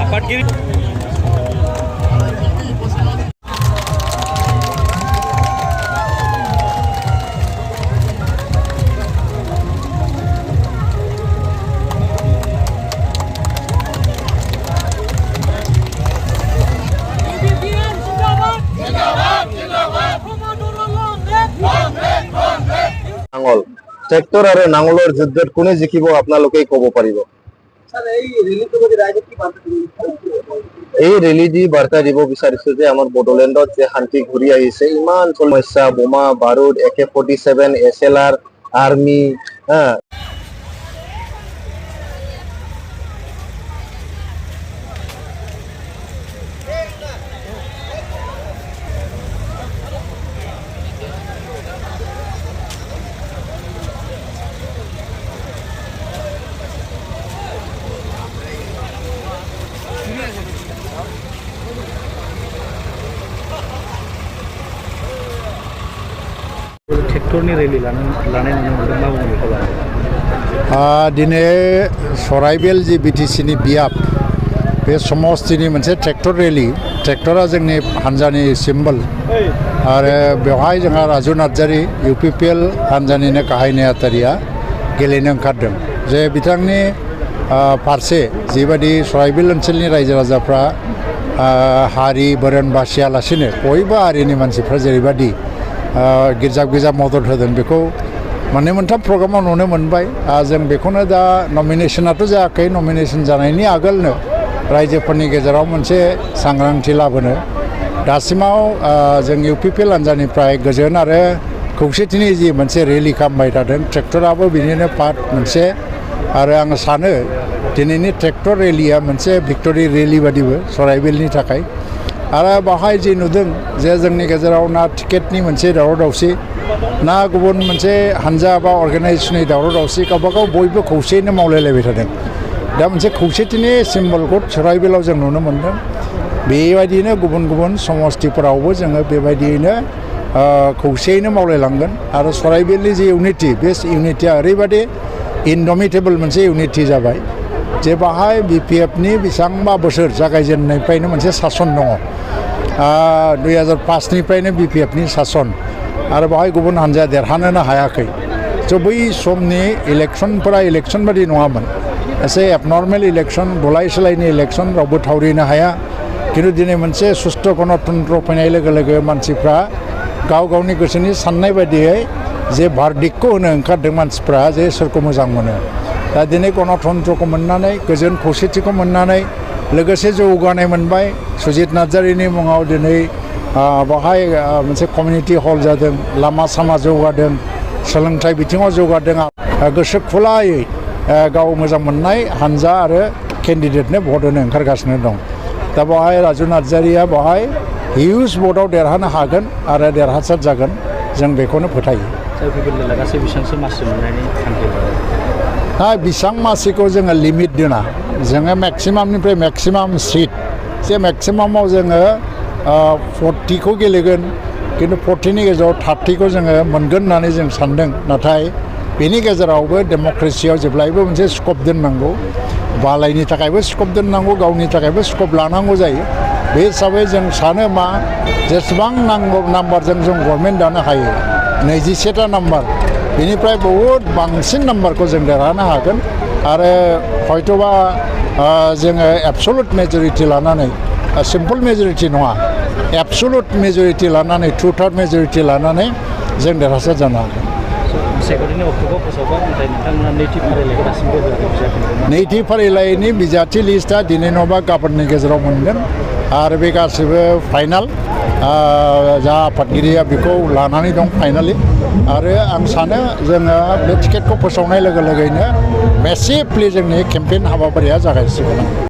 आफादगिरि নাঙল ট্ৰেক্টৰ আৰু নাঙলৰ যুদ্ধত কোনে জিকিব আপোনালোকে ক'ব পাৰিব? এই ৰেলী দি বাৰ্তা দিব বিচাৰিছো যে আমাৰ বড়োলেণ্ডত যে শান্তি ঘূৰি আহিছে, ইমান সমস্যা, বোমা বাৰুদ, AK-47, SLR, আৰ্মি, ट्रेक्टरनि रेली लानाय नुनो मोनदों, मा बुङो बेखौ लानानै? दिनै सराइबिल जि बिटिसिनि बियाब बे समस्तिनि मोनसे ट्रेक्टर रेली, ट्रेक्टरा जोंनि हान्जानि सिम्बल आरो बेवहाय जोंहा राजु नार्जारी UPPL हान्जानिनो गाहाय नेहाथारिया गेलेनो ओंखारदों जे बिथांनि फारसे जिबायदि सराइबिल ओनसोलनि रायजो राजाफ्रा हारि बोरोन बासियालासिनो बयबो हारिनि मानसिफ्रा जेरैबायदि गिर्जा गिर्जा मदद होदों बेखौ मोननै मोनथाम प्रग्रामाव नुनो मोनबाय। जों बेखौनो दा नमिनेसनाथ' जायाखै, नमिनेसन जानायनि आगोलनो रायजोफोरनि गेजेराव मोनसे सांग्रांथि लाबोनो दासिमाव जों UPPL हान्जानिफ्राय गोजोन आरो खौसेथिनि जि मोनसे रेलि खालामबाय थादों, ट्रेक्टराबो बिनिनो पार्ट मोनसे आरो आं सानो दिनैनि ट्रेक्टर रेलिया मोनसे भिक्टरि रेलि बादिबो सराइबिलनि थाखाय। आरो बाहाय जि नुदों जे जोंनि गेजेराव ना टिकेटनि मोनसे दावराव दावसि, ना गुबुन मोनसे हान्जा बा अर्गानाइजेसननि दावराव दावसि, गावबागाव बयबो खौसेयैनो मावलायलायबाय थादों। दा मोनसे खौसेथिनि सिम्बलखौ सराइबिलाव जों नुनो मोन्दों। बेबायदिनो गुबुन गुबुन समस्तिफोरावबो जोङो बेबायदियैनो खौसेयैनो मावलायलांगोन आरो सराइबिलनि जि इउनिटि, बे इउनिटिया ओरैबायदि इनडमिटेबल मोनसे इउनिटि जाबाय जे बाहाय BPFनि बेसेबांबा बोसोर जागायजेननायनिफ्रायनो मोनसे सासन दङ। 2005निफ्रायनो BPFनि सासन आरो बाहाय गुबुन हान्जाया देरहानोनो हायाखै। स' बै समनि इलेक्सनफोरा इलेक्सन बादि नङामोन, एसे एबनर्मेल इलेक्सन, बुलाय सोलायनि इलेक्सन, रावबो थावरिनो हाया। खिन्थु दिनै मोनसे सुस्थ' गणतन्त्र फैनाय लोगो लोगो मानसिफ्रा गाव गावनि गोसोनि साननाय बायदियै जे भार्डिक्टखौ होनो ओंखारदों मानसिफ्रा जे सोरखौ मोजां मोनो। दा दिनै गणतन्त्रखौ मोननानै, गोजोन खौसेथिखौ मोननानै, लोगोसे जौगानाय मोनबाय। सुजित नार्जारीनि मुङाव दिनै बाहाय मोनसे कमिउनिटि हल जादों, लामा सामा जौगादों, सोलोंथाइ बिथिङाव जौगादों। गोसो खुलायै गाव मोजां मोननाय हान्जा आरो केन्डिडेटनो भट होनो ओंखारगासिनो दं। दा बेवहाय राजु नार्जारीया बेवहाय हिउज भटआव देरहानो हागोन आरो देरहासार जागोन, जों बेखौनो फोथायो। गासै बेसेबांसो मासि मोननायनि थांखि? बेसेबां मासिखौ जोङो लिमिट दोना, जोङो मेक्सिमामनिफ्राय मेक्सिमाम सिट, जे मेक्सिमामाव जोङो 40खौ गेलेगोन, खिन्थु 40नि गेजेराव 30खौ जोङो मोनगोन होननानै जों सान्दों। नाथाय बेनि गेजेरावबो डेम'क्रेसियाव जेब्लायबो मोनसे स्कप दोननांगौ, बालायनि थाखायबो स्कप दोननांगौ, गावनि थाखायबो स्कप लानांगौ जायो। बे हिसाबै जों सानो मा जेसेबां नांगौ नाम्बारजों जों गभर्नमेन्ट दानो हायो, 21टा नाम्बार, बेनिफ्राय बहुद बांसिन नाम्बारखौ जों देरहानो हागोन आरो हयतोबा जोङो एबसलुट मेजरिटि लानानै, सिम्पल मेजरिटि नङा, एबसलुट मेजरिटि लानानै, 2/3 मेजरिटि लानानै जों देरहासार जानो हागोन। नैथि फारिलाइनि बिजाथि लिस्टआ दिनै नङाबा गाबोननि गेजेराव मोनगोन आरो बे गासैबो फाइनाल। जा आफादगिरिया बेखौ लानानै दं फाइनालि, आरो आं सानो जोङो बे टिकेटखौ फोसावनाय लोगो लोगोनो मेसिभलि जोंनि केम्पेइन हाबाफारिया जागायसिगोन।